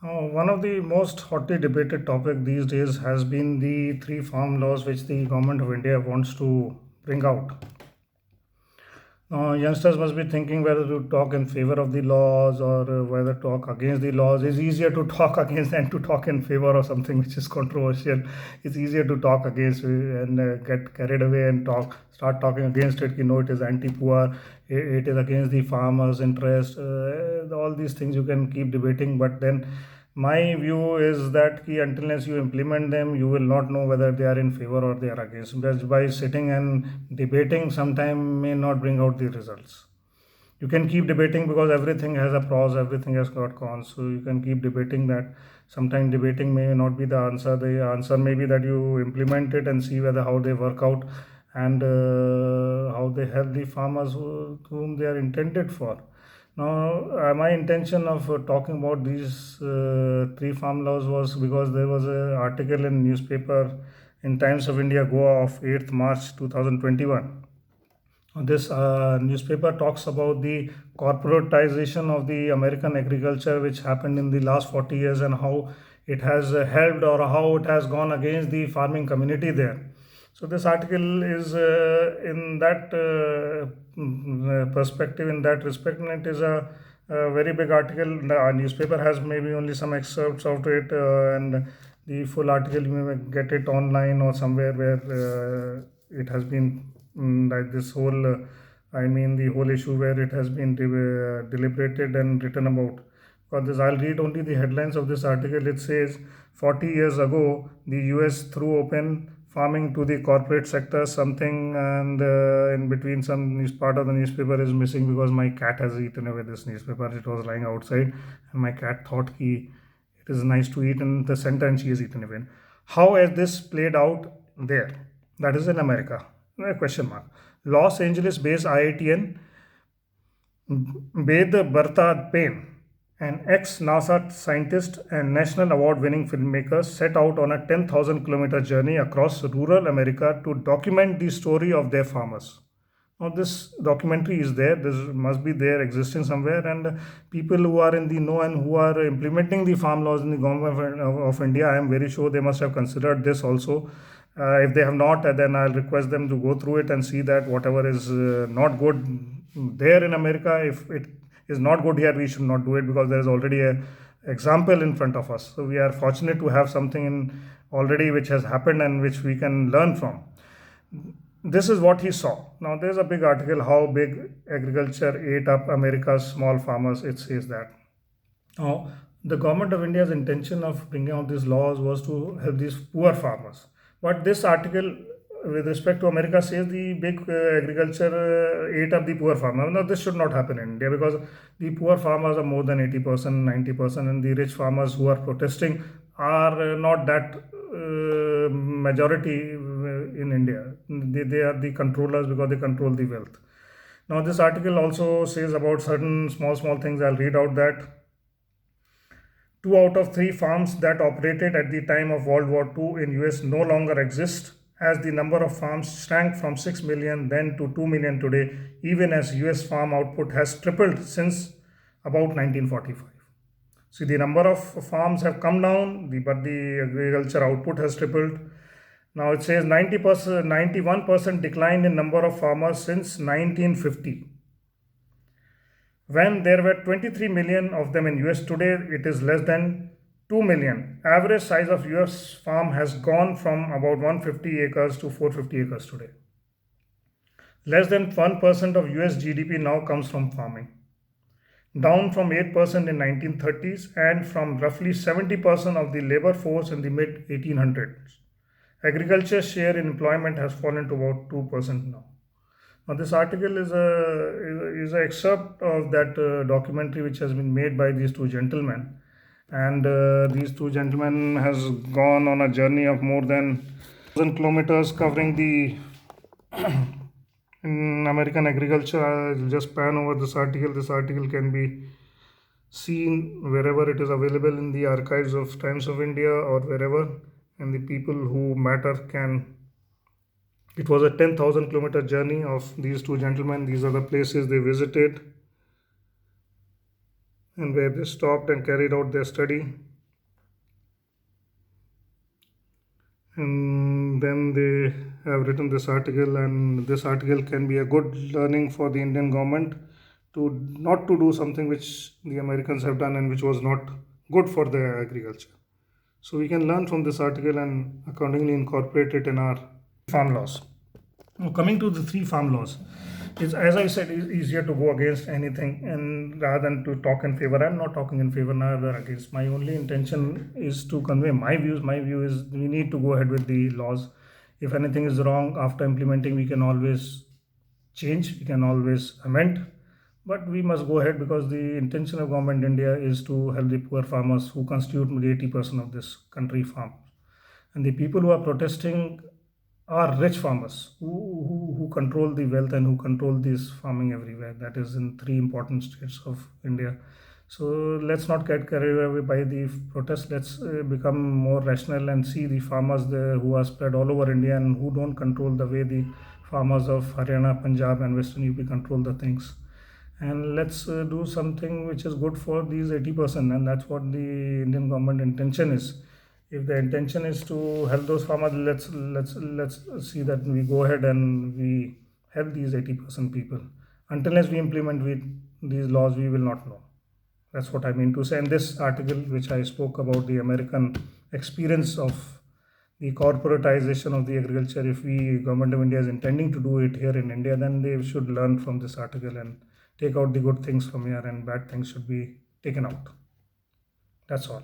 One of the most hotly debated topic these days has been the three farm laws which the government of India wants to bring out. Youngsters must be thinking whether to talk in favor of the laws or whether to talk against the laws. It's easier to talk against than to talk in favor of something which is controversial. It's easier to talk against and get carried away and start talking against it. You know, it is anti-poor, it is against the farmers' interest. All these things you can keep debating, but then my view is that until unless you implement them, you will not know whether they are in favor or they are against. Just by sitting and debating, sometime may not bring out the results. You can keep debating because everything has a pros, everything has got cons. So you can keep debating that. Sometimes debating may not be the answer. The answer may be that you implement it and see whether how they work out and how they help the farmers whom they are intended for. Now, my intention of talking about these three farm laws was because there was an article in newspaper in Times of India Goa of 8th March 2021. This newspaper talks about the corporatization of the American agriculture, which happened in the last 40 years, and how it has helped or how it has gone against the farming community there. So, this article is in that perspective, in that respect, and it is a very big article. The newspaper has maybe only some excerpts of it, and the full article you may get it online or somewhere where it has been like this whole the whole issue where it has been deliberated and written about. For this, I'll read only the headlines of this article. It says 40 years ago the US threw open farming to the corporate sector, something, and in between some news part of the newspaper is missing because my cat has eaten away this newspaper. It was lying outside and my cat thought it is nice to eat in the center and she has eaten away. How has this played out there? That is in America. Question mark. Los Angeles based IITN Ved Bartad Payne, an ex NASA scientist and national award winning filmmaker, set out on a 10,000-kilometer journey across rural America to document the story of their farmers. Now, this documentary is there, this must be there existing somewhere, and people who are in the know and who are implementing the farm laws in the government of India, I am very sure they must have considered this also. If they have not, then I'll request them to go through it and see that whatever is not good there in America, if it is not good here, we should not do it because there is already a example in front of us. So we are fortunate to have something in already which has happened and which we can learn from. This is what he saw. Now there's a big article how big agriculture ate up America's small farmers. It says that. Now, the government of India's intention of bringing out these laws was to help these poor farmers. But this article, with respect to America, says the big agriculture ate up the poor farmer. Now, this should not happen in India because the poor farmers are more than 80%, 90%, and the rich farmers who are protesting are not that majority in India. They are the controllers because they control the wealth. Now, this article also says about certain small things. I'll read out that two out of three farms that operated at the time of World War II in US no longer exist, as the number of farms shrank from 6 million then to 2 million today, even as US farm output has tripled since about 1945. See, the number of farms have come down, but the agriculture output has tripled. Now it says 90%, 91% decline in number of farmers since 1950. When there were 23 million of them in US, today it is less than 2 million. Average size of US farm has gone from about 150 acres to 450 acres today. Less than 1% of US GDP now comes from farming, down from 8% in 1930s and from roughly 70% of the labor force in the mid 1800s. Agriculture's share in employment has fallen to about 2% now. Now, this article is an excerpt of that documentary which has been made by these two gentlemen, and these two gentlemen has gone on a journey of more than 1,000 kilometers covering the in American agriculture. I'll just pan over this article. This article can be seen wherever it is available in the archives of Times of India or wherever, and the people who matter can. It was a 10,000-kilometer journey of these two gentlemen. These are the places they visited. and where they stopped and carried out their study. And then they have written this article, and this article can be a good learning for the Indian government to not to do something which the Americans have done and which was not good for their agriculture. So we can learn from this article and accordingly incorporate it in our farm laws. Now, coming to the three farm laws, it's, as I said, it's easier to go against anything and rather than to talk in favor. I'm not talking in favor neither against. My only intention is to convey my views. My view is we need to go ahead with the laws. If anything is wrong after implementing, we can always change, we can always amend, but we must go ahead because the intention of government India is to help the poor farmers who constitute maybe 80% of this country farm. And the people who are protesting are rich farmers who control the wealth and who control this farming everywhere. That is in three important states of India. So let's not get carried away by the protest. Let's become more rational and see the farmers there who are spread all over India and who don't control the way the farmers of Haryana, Punjab, and Western UP control the things. And let's do something which is good for these 80%, and that's what the Indian government intention is. If the intention is to help those farmers, let's see that we go ahead and we help these 80% people. Unless we implement these laws, we will not know. That's what I mean to say. In this article, which I spoke about the American experience of the corporatization of the agriculture, if we government of India is intending to do it here in India, then they should learn from this article and take out the good things from here, and bad things should be taken out. That's all.